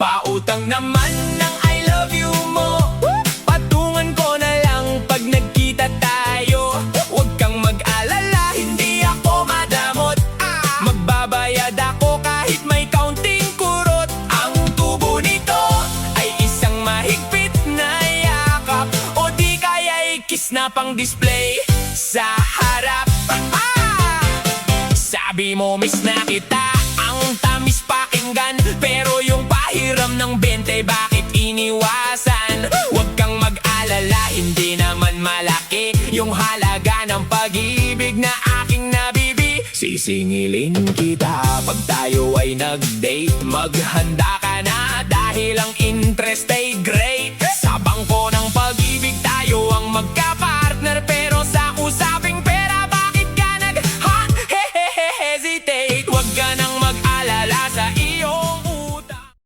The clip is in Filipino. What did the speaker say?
Pautang naman ng I love you mo, patungan ko na lang pag nagkita tayo. Huwag kang mag-alala, hindi ako madamot. Magbabayad ako kahit may kaunting kurot. Ang tubo nito ay isang mahigpit na yakap, o di kaya kiss na pang display sa harap. Sabi mo miss na kita, ang tamis pakinggan, pero yung pahiram ng 20 bakit iniwasan? Huwag kang mag-alala, hindi naman malaki yung halaga ng pag-ibig na aking nabibi. Sisingilin kita pag tayo ay nag-date, maghanda